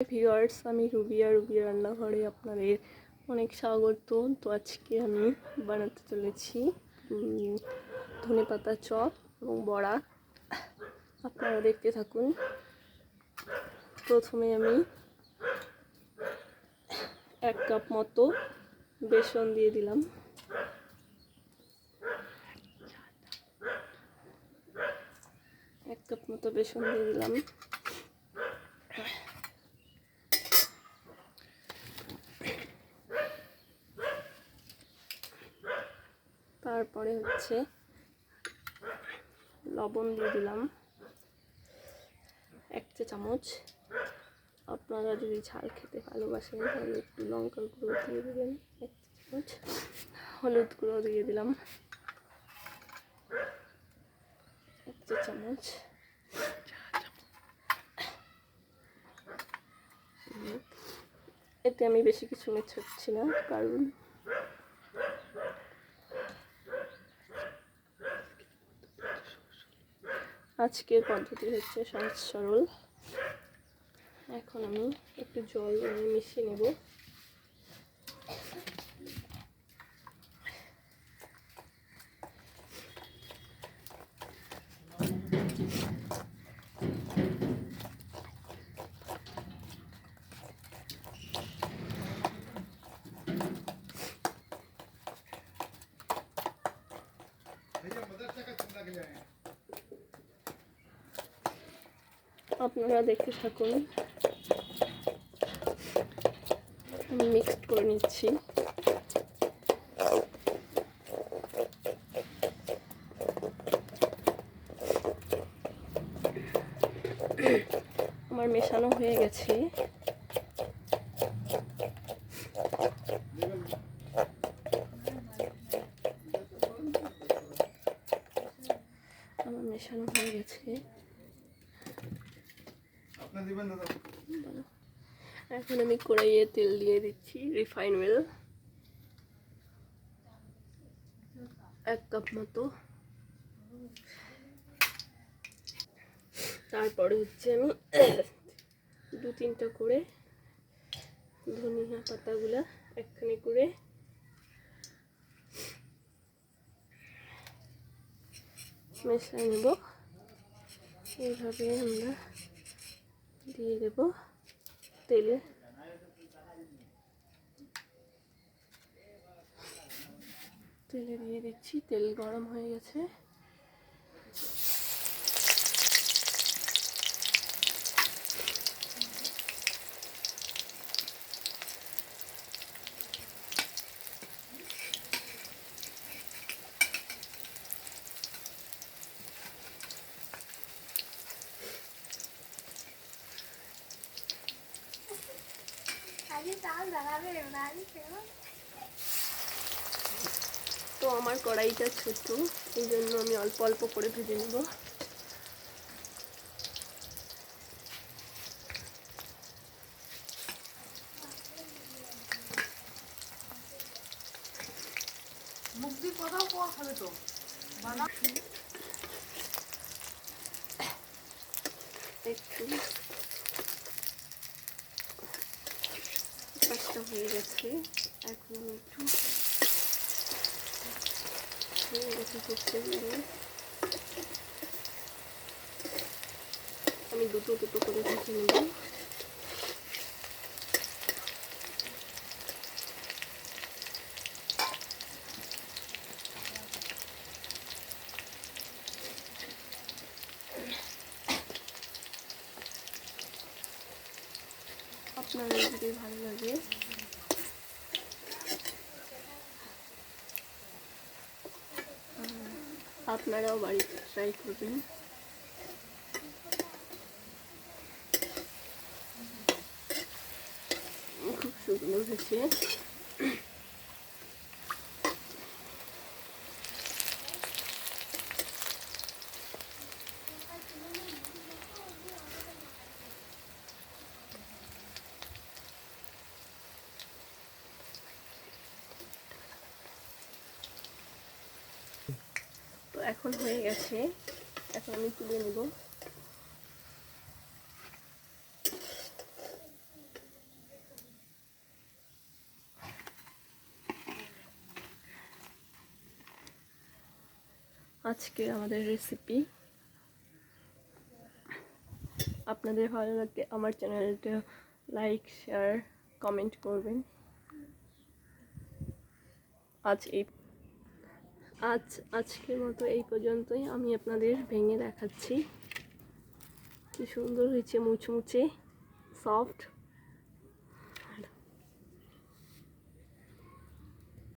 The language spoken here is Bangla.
ভিউয়ার্স, আমি রুবিয়া রান্নাঘরে আপনাদের অনেক স্বাগত। তো আজকে আমি বানাতে চলেছি ধনে পাতা চপ এবং বড়া। আপনারা দেখতে থাকুন। প্রথমে আমি 1 কাপ মতো বেসন দিয়ে দিলাম। তারপরে হচ্ছে লবণ দিয়ে দিলাম 1 চা চামচ। আপনারা যদি ঝাল খেতে ভালোবাসেন তাহলে একটু লঙ্কার গুঁড়ো দিয়ে দেবেন 1 চা চামচ। হলুদ গুঁড়ো দিয়ে দিলাম 1 চা চামচ। এতে আমি বেশি কিছু মেশাচ্ছি না, কারণ আজকের পদ্ধতি হচ্ছে সহজ সরল। এখন আমি একটু জল মিশিয়ে নেব। আপনারা দেখতে থাকুন, আমি মিক্সড করে নিচ্ছি। আমার মেশানো হয়ে গেছে। এখন আমি কড়াইয়ে তেল দিয়ে দিচ্ছি, রিফাইন অয়েল 1 কাপ মতো। তারপরে হচ্ছে আমি 2-3টা করে ধনিয়া পাতাগুলা একখানে করে মেশাই নেব। এইভাবে আমরা দিয়ে দেব তেলে। দিয়ে দিচ্ছি, তেল গরম হয়ে গেছে। তো আমার কড়াইটা ছোট, এই জন্য আমি অল্প অল্প করে ভেজে নেব। একটু কাজটা হয়ে গেছে। এখন আমি একটু আমি দুটো করে ভেজে নেব। আপনার যদি ভালো লাগে আপনারাও বাড়িতে ট্রাই করবেন। খুব সুন্দর হয়েছে। তো এখন হয়ে গেছে, এখন আমি তুলে নেব। আজকে আমাদের রেসিপি। আপনাদের ভালো লাগলে আমার চ্যানেলটা লাইক, শেয়ার, কমেন্ট করবেন। আজকের মতো এই পর্যন্তই। আমি আপনাদের ভেঙে দেখাচ্ছি কি সুন্দর হয়েছে, মুচমুচে সফট।